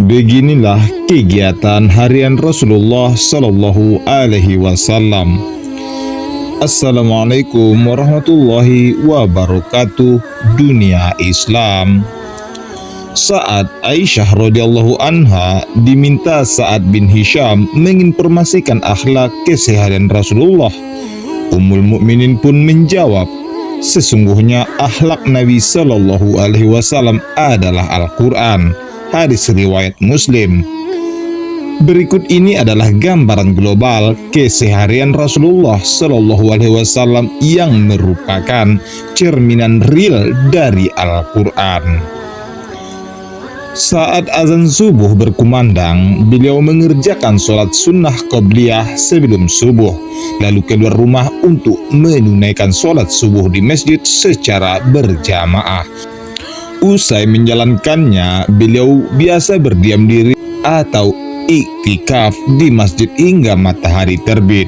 Beginilah kegiatan harian Rasulullah Sallallahu Alaihi Wasallam. Assalamualaikum warahmatullahi wabarakatuh. Dunia Islam. Saat Aisyah radhiyallahu anha diminta Sa'ad bin Hisham menginformasikan akhlak keseharian Rasulullah, Ummul Mukminin pun menjawab, sesungguhnya akhlak Nabi Sallallahu Alaihi Wasallam adalah Al-Quran. Hadis riwayat Muslim. Berikut ini adalah gambaran global keseharian Rasulullah Sallallahu Alaihi Wasallam yang merupakan cerminan real dari Al-Quran. Saat azan subuh berkumandang, beliau mengerjakan sholat sunnah qobliyah sebelum subuh, lalu keluar rumah untuk menunaikan sholat subuh di masjid secara berjamaah. Usai menjalankannya, beliau biasa berdiam diri atau iktikaf di masjid hingga matahari terbit.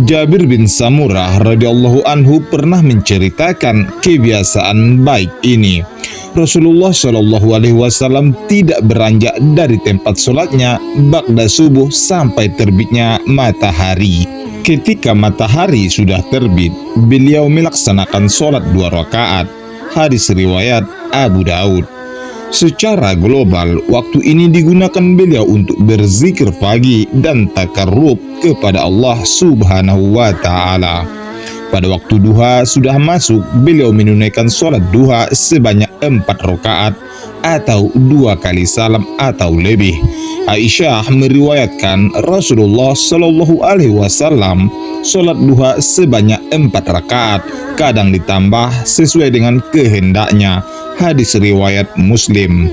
Jabir bin Samurah radhiyallahu anhu pernah menceritakan kebiasaan baik ini. Rasulullah Shallallahu Alaihi Wasallam tidak beranjak dari tempat sholatnya ba'da subuh sampai terbitnya matahari. Ketika matahari sudah terbit, beliau melaksanakan sholat 2 rakaat. Hadis riwayat Abu Daud. Secara global, waktu ini digunakan beliau untuk berzikir pagi dan takarrub kepada Allah Subhanahu wa Ta'ala. Pada waktu duha sudah masuk, beliau menunaikan sholat duha sebanyak 4 rakaat atau 2 kali salam atau lebih. Aisyah meriwayatkan Rasulullah Shallallahu Alaihi Wasallam sholat duha sebanyak 4 rakaat, kadang ditambah sesuai dengan kehendaknya. Hadis riwayat Muslim.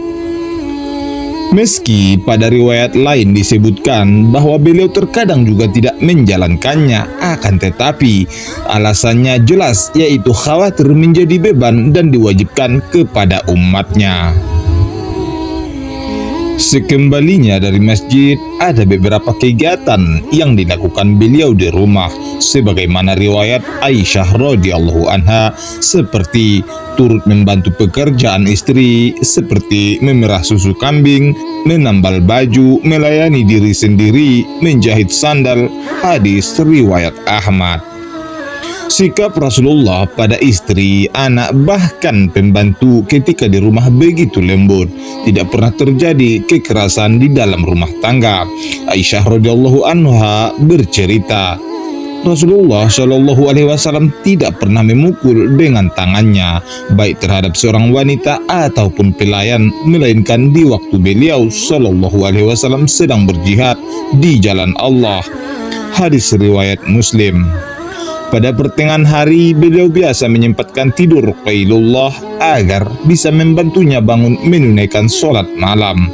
Meski pada riwayat lain disebutkan bahwa beliau terkadang juga tidak menjalankannya, akan tetapi alasannya jelas, yaitu khawatir menjadi beban dan diwajibkan kepada umatnya. Sekembalinya dari masjid, ada beberapa kegiatan yang dilakukan beliau di rumah, sebagaimana riwayat Aisyah radhiyallahu anha, seperti turut membantu pekerjaan istri seperti memerah susu kambing, menambal baju, melayani diri sendiri, menjahit sandal. Hadis riwayat Ahmad. Sikap Rasulullah pada istri, anak, bahkan pembantu ketika di rumah begitu lembut. Tidak pernah terjadi kekerasan di dalam rumah tangga. Aisyah radhiyallahu anha bercerita, Rasulullah Shallallahu Alaihi Wasallam tidak pernah memukul dengan tangannya, baik terhadap seorang wanita ataupun pelayan, melainkan di waktu beliau Shallallahu Alaihi Wasallam sedang berjihad di jalan Allah. Hadis riwayat Muslim. Pada pertengahan hari, beliau biasa menyempatkan tidur qailullah agar bisa membantunya bangun menunaikan sholat malam.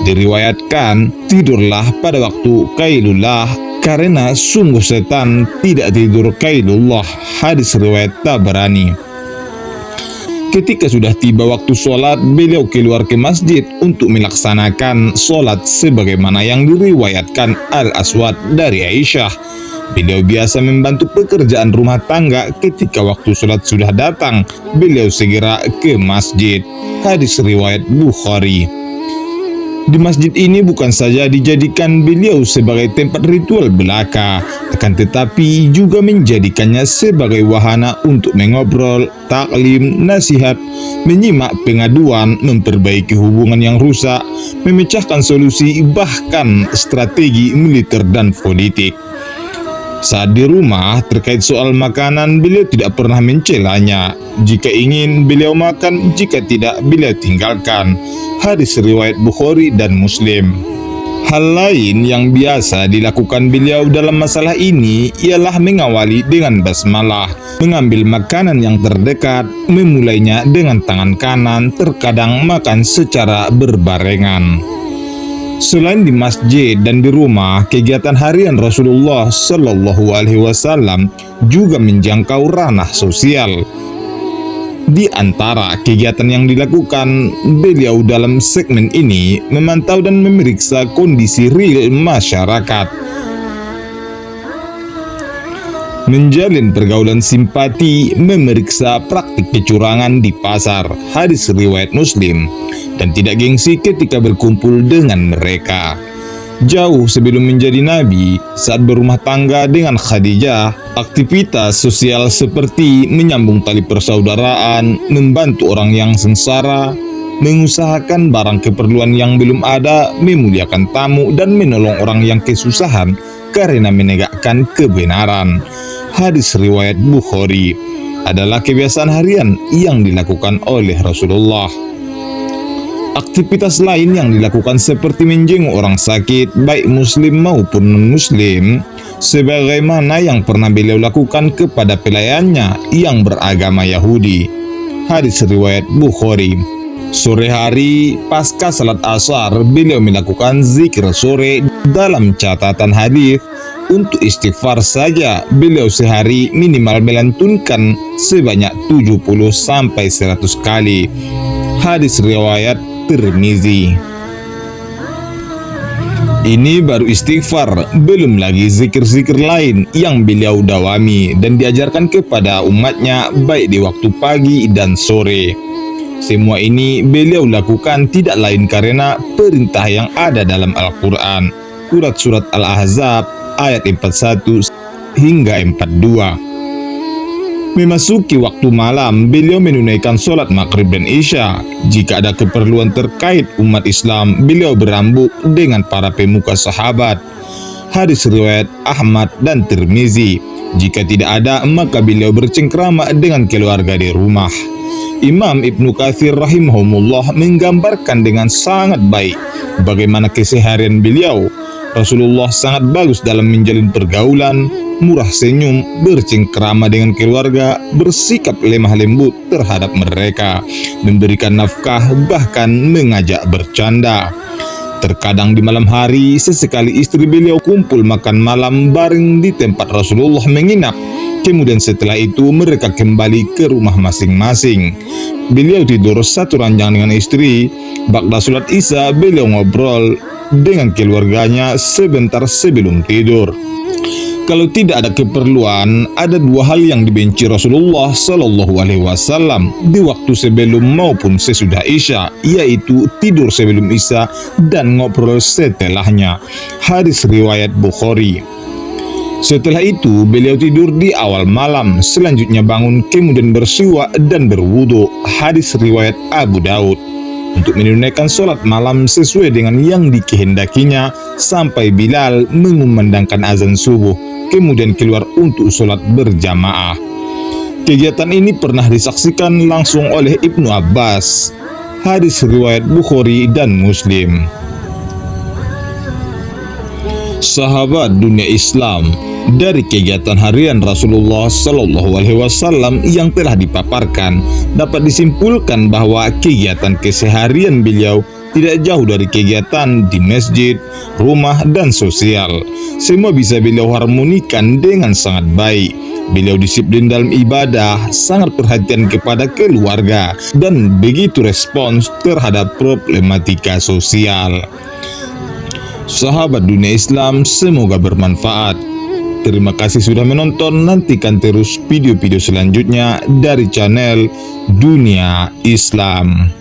Diriwayatkan, tidurlah pada waktu qailullah, karena sungguh setan tidak tidur qailullah. Hadis riwayat Tabarani. Ketika sudah tiba waktu sholat, beliau keluar ke masjid untuk melaksanakan sholat sebagaimana yang diriwayatkan Al-Aswad dari Aisyah. Beliau biasa membantu pekerjaan rumah tangga. Ketika waktu sholat sudah datang, beliau segera ke masjid. Hadis riwayat Bukhari. Di masjid ini bukan saja dijadikan beliau sebagai tempat ritual belaka, akan tetapi juga menjadikannya sebagai wahana untuk mengobrol, taklim, nasihat, menyimak pengaduan, memperbaiki hubungan yang rusak, memecahkan solusi, bahkan strategi militer dan politik. Saat di rumah, terkait soal makanan, beliau tidak pernah mencelanya. Jika ingin, beliau makan, jika tidak, beliau tinggalkan. Hadis riwayat Bukhari dan Muslim. Hal lain yang biasa dilakukan beliau dalam masalah ini ialah mengawali dengan basmalah, mengambil makanan yang terdekat, memulainya dengan tangan kanan, terkadang makan secara berbarengan. Selain di masjid dan di rumah, kegiatan harian Rasulullah Shallallahu Alaihi Wasallam juga menjangkau ranah sosial. Di antara kegiatan yang dilakukan beliau dalam segmen ini memantau dan memeriksa kondisi real masyarakat. menjalin pergaulan simpati, memeriksa praktik kecurangan di pasar, hadis riwayat Muslim, dan tidak gengsi ketika berkumpul dengan mereka. Jauh sebelum menjadi nabi, saat berumah tangga dengan Khadijah, aktivitas sosial seperti menyambung tali persaudaraan, membantu orang yang sengsara, mengusahakan barang keperluan yang belum ada, memuliakan tamu, dan menolong orang yang kesusahan karena menegakkan kebenaran. Hadis riwayat Bukhari adalah kebiasaan harian yang dilakukan oleh Rasulullah. Aktivitas lain yang dilakukan seperti menjenguk orang sakit, baik muslim maupun non-muslim, sebagaimana yang pernah beliau lakukan kepada pelayannya yang beragama Yahudi. Hadis riwayat Bukhari. Sore hari pasca salat asar, beliau melakukan zikir sore. Dalam catatan hadis, untuk istighfar saja beliau sehari minimal melantunkan sebanyak 70-100 kali. Hadis riwayat Tirmizi. Ini baru istighfar, belum lagi zikir-zikir lain yang beliau dawami dan diajarkan kepada umatnya baik di waktu pagi dan sore. Semua ini beliau lakukan tidak lain karena perintah yang ada dalam Al-Quran, surat Al-Ahzab ayat 41 hingga 42. Memasuki waktu malam, beliau menunaikan sholat maghrib dan isya. Jika ada keperluan terkait umat Islam, beliau berambut dengan para pemuka sahabat. Hadis riwayat Ahmad dan Tirmizi. Jika tidak ada, maka beliau bercengkrama dengan keluarga di rumah. Imam Ibnu Katsir rahimahumullah menggambarkan dengan sangat baik bagaimana keseharian beliau. Rasulullah sangat bagus dalam menjalin pergaulan, murah senyum, bercengkrama dengan keluarga, bersikap lemah lembut terhadap mereka, memberikan nafkah, bahkan mengajak bercanda. Terkadang di malam hari, sesekali istri beliau kumpul makan malam bareng di tempat Rasulullah menginap. Kemudian setelah itu mereka kembali ke rumah masing-masing. Beliau tidur satu ranjang dengan istri. Ba'da sholat isya beliau ngobrol dengan keluarganya sebentar sebelum tidur. Kalau tidak ada keperluan, ada dua hal yang dibenci Rasulullah Shallallahu Alaihi Wasallam di waktu sebelum maupun sesudah isya, yaitu tidur sebelum isya dan ngobrol setelahnya. Hadis riwayat Bukhari. Setelah itu beliau tidur di awal malam, selanjutnya bangun kemudian bersiwak dan berwudu. Hadis riwayat Abu Daud. Untuk menunaikan sholat malam sesuai dengan yang dikehendakinya sampai Bilal mengumandangkan azan subuh, kemudian keluar untuk sholat berjamaah. Kegiatan ini pernah disaksikan langsung oleh Ibnu Abbas. Hadis riwayat Bukhari dan Muslim. Sahabat dunia Islam, dari kegiatan harian Rasulullah Shallallahu Alaihi Wasallam yang telah dipaparkan, dapat disimpulkan bahwa kegiatan keseharian beliau tidak jauh dari kegiatan di masjid, rumah, dan sosial. Semua bisa beliau harmonikan dengan sangat baik. Beliau disiplin dalam ibadah, sangat perhatian kepada keluarga, dan begitu respons terhadap problematika sosial. Sahabat dunia Islam, semoga bermanfaat. Terima kasih sudah menonton. Nantikan terus video-video selanjutnya dari channel Dunia Islam.